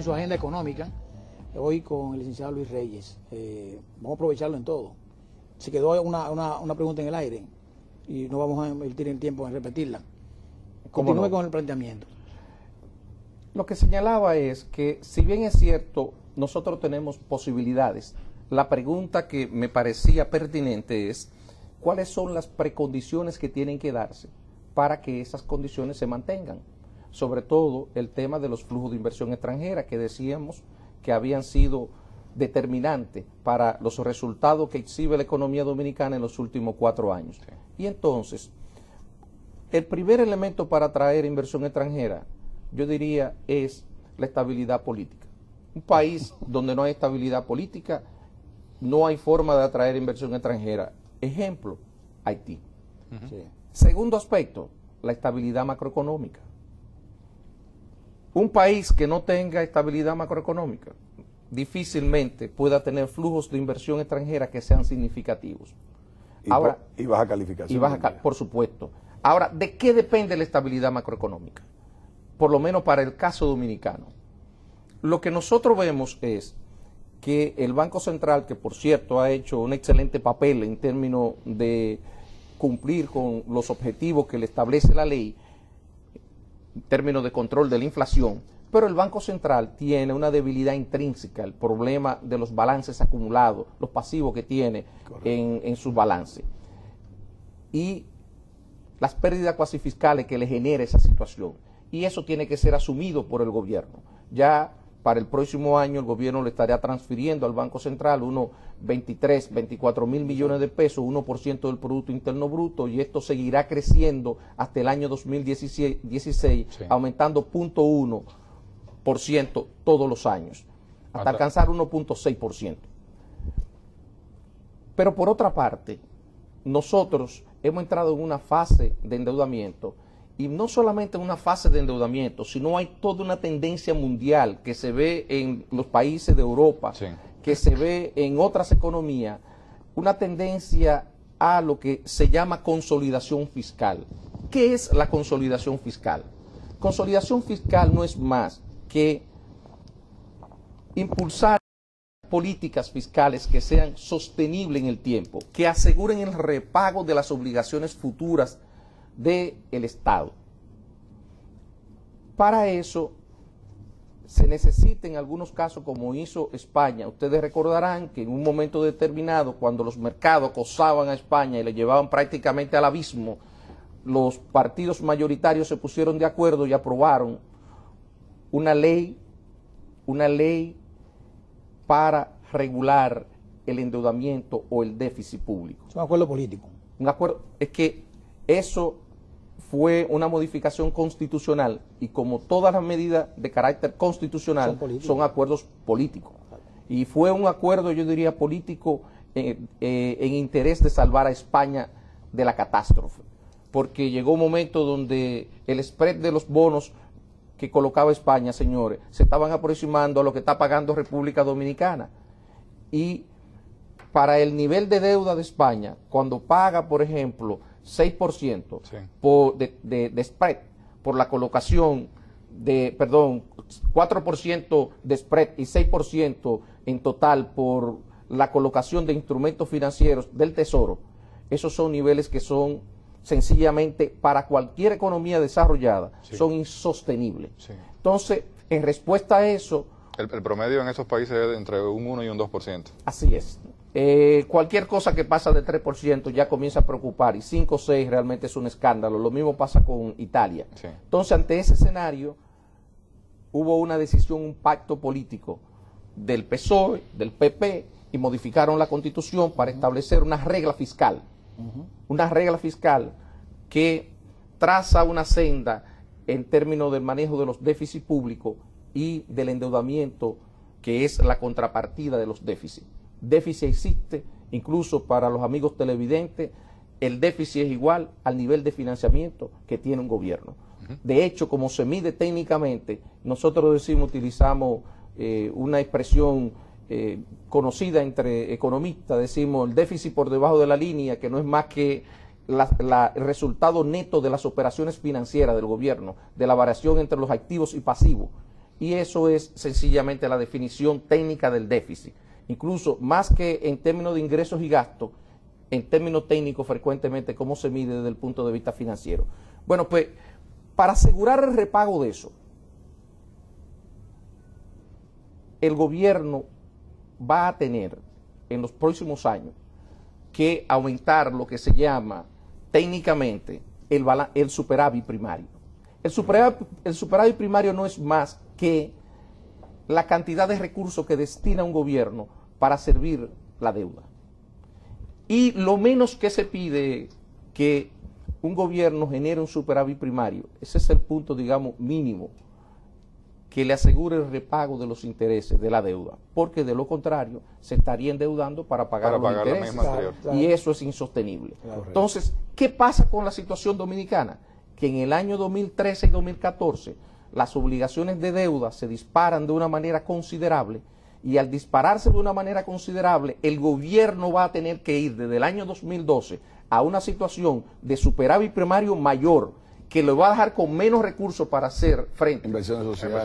en su agenda económica hoy con el licenciado Luis Reyes. Vamos a aprovecharlo en todo. Se quedó una pregunta en el aire y no vamos a invertir el tiempo en repetirla. Continúe con el planteamiento. Lo que señalaba es que, si bien es cierto, nosotros tenemos posibilidades, la pregunta que me parecía pertinente es cuáles son las precondiciones que tienen que darse para que esas condiciones se mantengan. Sobre todo el tema de los flujos de inversión extranjera, que decíamos que habían sido determinantes para los resultados que exhibe la economía dominicana en los últimos 4 años. Sí. Y entonces, el primer elemento para atraer inversión extranjera, yo diría, es la estabilidad política. Un país donde no hay estabilidad política, no hay forma de atraer inversión extranjera. Ejemplo, Haití. Sí. Segundo aspecto, la estabilidad macroeconómica. Un país que no tenga estabilidad macroeconómica difícilmente pueda tener flujos de inversión extranjera que sean significativos. Ahora, y baja calificación. Por supuesto. Ahora, ¿de qué depende la estabilidad macroeconómica? Por lo menos para el caso dominicano. Lo que nosotros vemos es que el Banco Central, que por cierto ha hecho un excelente papel en términos de cumplir con los objetivos que le establece la ley, en términos de control de la inflación, pero el Banco Central tiene una debilidad intrínseca, el problema de los balances acumulados, los pasivos que tiene en su balance, y las pérdidas cuasi fiscales que le genera esa situación, y eso tiene que ser asumido por el gobierno. Ya para el próximo año el gobierno le estaría transfiriendo al Banco Central unos 24 mil millones de pesos, 1% del Producto Interno Bruto, y esto seguirá creciendo hasta el año 2016, sí, aumentando 0.1% todos los años, hasta alcanzar 1.6%. Pero por otra parte, nosotros hemos entrado en una fase de endeudamiento, y no solamente una fase de endeudamiento, sino hay toda una tendencia mundial que se ve en los países de Europa, sí, que se ve en otras economías, una tendencia a lo que se llama consolidación fiscal. ¿Qué es la consolidación fiscal? Consolidación fiscal no es más que impulsar políticas fiscales que sean sostenibles en el tiempo, que aseguren el repago de las obligaciones futuras del Estado. Para eso se necesita, en algunos casos, como hizo España. Ustedes recordarán que en un momento determinado, cuando los mercados acosaban a España y le llevaban prácticamente al abismo, los partidos mayoritarios se pusieron de acuerdo y aprobaron una ley para regular el endeudamiento o el déficit público. Es un acuerdo político. Un acuerdo, es que eso fue una modificación constitucional, y como todas las medidas de carácter constitucional son acuerdos políticos. Y fue un acuerdo, yo diría, político en interés de salvar a España de la catástrofe. Porque llegó un momento donde el spread de los bonos que colocaba España, señores, se estaban aproximando a lo que está pagando República Dominicana. Y para el nivel de deuda de España, cuando paga, por ejemplo, 6% sí, de spread por la colocación de, 4% de spread y 6% en total por la colocación de instrumentos financieros del Tesoro, esos son niveles que son sencillamente, para cualquier economía desarrollada, sí, son insostenibles. Sí. Entonces, en respuesta a eso... El promedio en esos países es entre un 1 y un 2%. Así es. Cualquier cosa que pasa de 3% ya comienza a preocupar, y 5 o 6 realmente es un escándalo. Lo mismo pasa con Italia. Sí. Entonces, ante ese escenario, hubo una decisión, un pacto político del PSOE, del PP, y modificaron la Constitución para establecer una regla fiscal. Una regla fiscal que traza una senda en términos del manejo de los déficits públicos y del endeudamiento, que es la contrapartida de los déficits. Déficit existe, incluso para los amigos televidentes, el déficit es igual al nivel de financiamiento que tiene un gobierno. De hecho, como se mide técnicamente, nosotros utilizamos una expresión conocida entre economistas, decimos el déficit por debajo de la línea, que no es más que el resultado neto de las operaciones financieras del gobierno, de la variación entre los activos y pasivos. y eso es sencillamente la definición técnica del déficit. Incluso más que en términos de ingresos y gastos, en términos técnicos frecuentemente cómo se mide desde el punto de vista financiero. Bueno, pues para asegurar el repago de eso, el gobierno va a tener en los próximos años que aumentar lo que se llama técnicamente el superávit primario. El superávit primario no es más que la cantidad de recursos que destina un gobierno para servir la deuda. Y lo menos que se pide que un gobierno genere un superávit primario, ese es el punto, digamos, mínimo, que le asegure el repago de los intereses de la deuda, porque de lo contrario se estaría endeudando para pagar los intereses, y eso es insostenible. Correcto. Entonces, ¿qué pasa con la situación dominicana? Que en el año 2013 y 2014 las obligaciones de deuda se disparan de una manera considerable, y al dispararse de una manera considerable, el gobierno va a tener que ir desde el año 2012 a una situación de superávit primario mayor, que lo va a dejar con menos recursos para hacer frente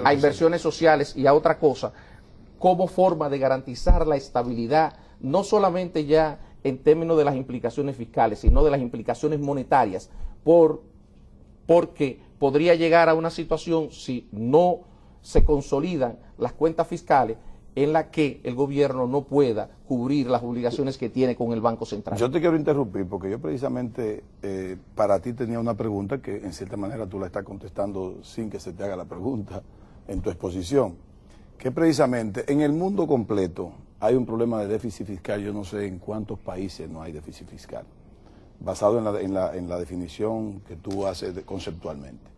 a inversiones sociales y a otra cosa, como forma de garantizar la estabilidad, no solamente ya en términos de las implicaciones fiscales, sino de las implicaciones monetarias, porque podría llegar a una situación, si no se consolidan las cuentas fiscales, en la que el gobierno no pueda cubrir las obligaciones que tiene con el Banco Central. Yo te quiero interrumpir porque yo precisamente para ti tenía una pregunta que en cierta manera tú la estás contestando sin que se te haga la pregunta en tu exposición, que precisamente en el mundo completo hay un problema de déficit fiscal. Yo no sé en cuántos países no hay déficit fiscal, basado en la definición que tú haces conceptualmente.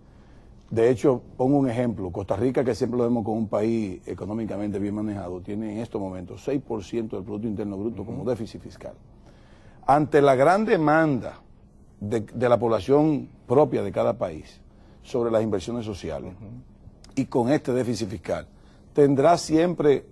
De hecho, pongo un ejemplo. Costa Rica, que siempre lo vemos como un país económicamente bien manejado, tiene en estos momentos 6% del Producto Interno Bruto como déficit fiscal. Ante la gran demanda de la población propia de cada país sobre las inversiones sociales, y con este déficit fiscal, tendrá siempre,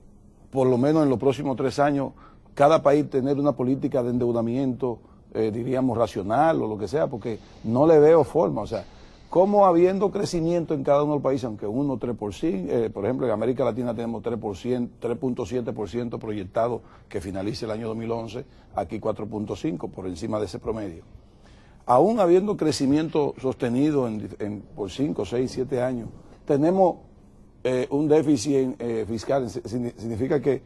por lo menos en los próximos 3 años, cada país tener una política de endeudamiento, diríamos, racional o lo que sea, porque no le veo forma. O sea, como habiendo crecimiento en cada uno de los países, aunque 1 3%, por ejemplo, en América Latina tenemos 3.7% proyectado que finalice el año 2011, aquí 4.5%, por encima de ese promedio. Aún habiendo crecimiento sostenido por 5, 6, 7 años, tenemos un déficit fiscal. Significa que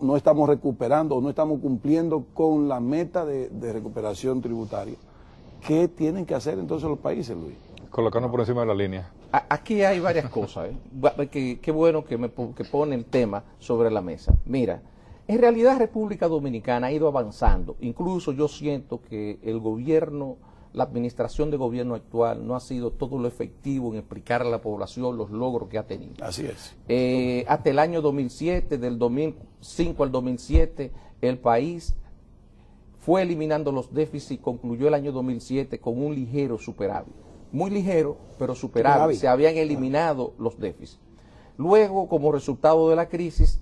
no estamos recuperando o no estamos cumpliendo con la meta de recuperación tributaria. ¿Qué tienen que hacer entonces los países, Luis? Colocarnos por encima de la línea. Aquí hay varias cosas. Qué bueno que pone el tema sobre la mesa. Mira, en realidad República Dominicana ha ido avanzando. Incluso yo siento que el gobierno, la administración de gobierno actual no ha sido todo lo efectivo en explicar a la población los logros que ha tenido. Así es. Hasta el año 2007, del 2005 al 2007, el país fue eliminando los déficits, concluyó el año 2007 con un ligero superávit. Muy ligero, pero superávit. Se habían eliminado los déficits. Luego, como resultado de la crisis,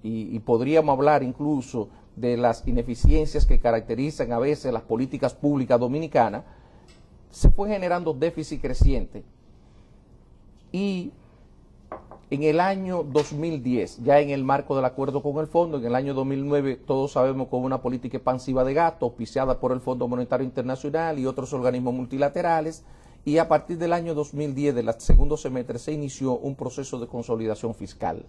y podríamos hablar incluso de las ineficiencias que caracterizan a veces las políticas públicas dominicanas, se fue generando déficit creciente. Y en el año 2010, ya en el marco del acuerdo con el fondo, en el año 2009 todos sabemos con una política expansiva de gasto auspiciada por el Fondo Monetario Internacional y otros organismos multilaterales, y a partir del año 2010, del segundo semestre, se inició un proceso de consolidación fiscal.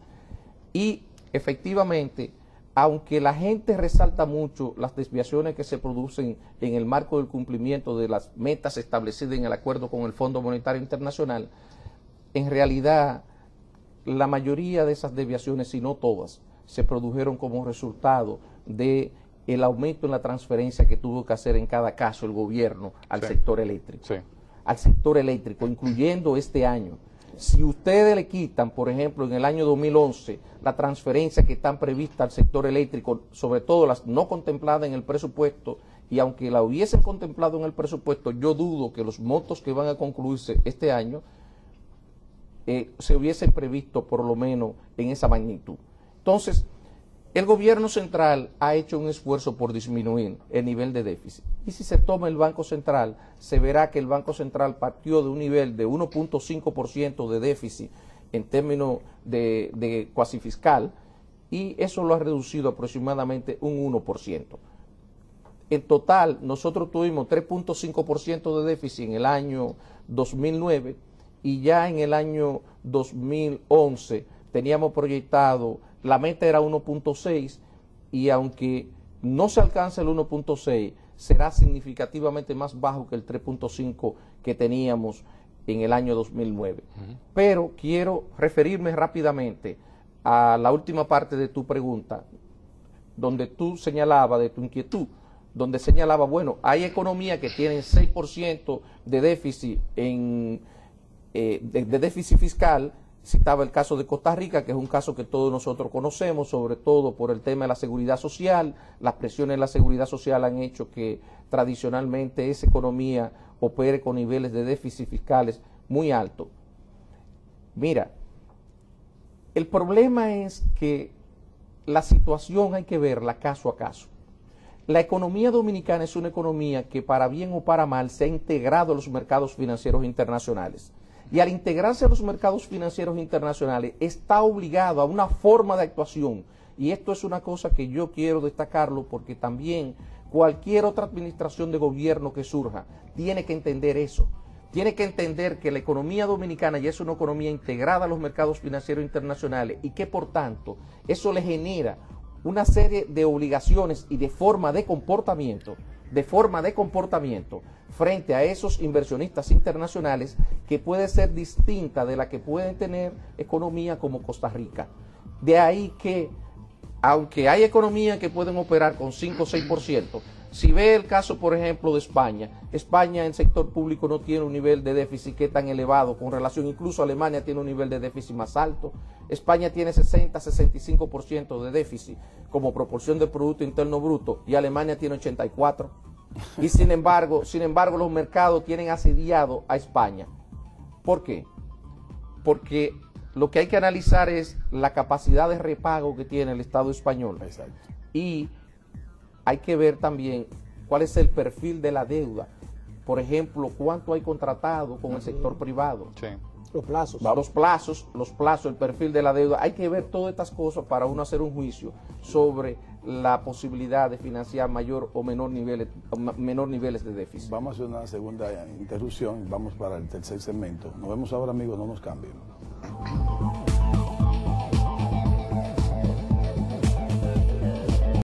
Y efectivamente, aunque la gente resalta mucho las desviaciones que se producen en el marco del cumplimiento de las metas establecidas en el acuerdo con el Fondo Monetario Internacional, en realidad la mayoría de esas desviaciones, si no todas, se produjeron como resultado de el aumento en la transferencia que tuvo que hacer en cada caso el gobierno al sector eléctrico. Sí. Al sector eléctrico, incluyendo este año. Si ustedes le quitan, por ejemplo, en el año 2011, la transferencia que están previstas al sector eléctrico, sobre todo las no contempladas en el presupuesto, y aunque la hubiesen contemplado en el presupuesto, yo dudo que los montos que van a concluirse este año se hubiesen previsto por lo menos en esa magnitud. Entonces, el gobierno central ha hecho un esfuerzo por disminuir el nivel de déficit. Y si se toma el Banco Central, se verá que el Banco Central partió de un nivel de 1.5% de déficit en términos de cuasi fiscal, y eso lo ha reducido aproximadamente un 1%. En total, nosotros tuvimos 3.5% de déficit en el año 2009 y ya en el año 2011 teníamos proyectado, la meta era 1.6 y aunque no se alcanza el 1.6, será significativamente más bajo que el 3.5 que teníamos en el año 2009. Pero quiero referirme rápidamente a la última parte de tu pregunta, donde tú señalabas de tu inquietud, donde señalaba, bueno, hay economías que tienen 6% de déficit de déficit fiscal. Citaba el caso de Costa Rica, que es un caso que todos nosotros conocemos, sobre todo por el tema de la seguridad social. Las presiones en la seguridad social han hecho que tradicionalmente esa economía opere con niveles de déficit fiscales muy altos. Mira, el problema es que la situación hay que verla caso a caso. La economía dominicana es una economía que para bien o para mal se ha integrado a los mercados financieros internacionales. Y al integrarse a los mercados financieros internacionales está obligado a una forma de actuación. Y esto es una cosa que yo quiero destacarlo porque también cualquier otra administración de gobierno que surja tiene que entender eso. Tiene que entender que la economía dominicana ya es una economía integrada a los mercados financieros internacionales y que por tanto eso le genera una serie de obligaciones y de forma de comportamiento frente a esos inversionistas internacionales que puede ser distinta de la que pueden tener economías como Costa Rica. De ahí que, aunque hay economías que pueden operar con 5 o 6%, si ve el caso, por ejemplo, de España, España en sector público no tiene un nivel de déficit que es tan elevado con relación, incluso Alemania tiene un nivel de déficit más alto, España tiene 60-65% de déficit como proporción del Producto Interno Bruto y Alemania tiene 84%. Y sin embargo los mercados tienen asediado a España. ¿Por qué? Porque lo que hay que analizar es la capacidad de repago que tiene el Estado español. Exacto. Y hay que ver también cuál es el perfil de la deuda. Por ejemplo, cuánto hay contratado con el sector privado. Sí. Los plazos. Los plazos, el perfil de la deuda. Hay que ver todas estas cosas para uno hacer un juicio sobre la posibilidad de financiar mayor o menor niveles de déficit. Vamos a hacer una segunda interrupción y vamos para el tercer segmento. Nos vemos ahora, amigos, no nos cambien.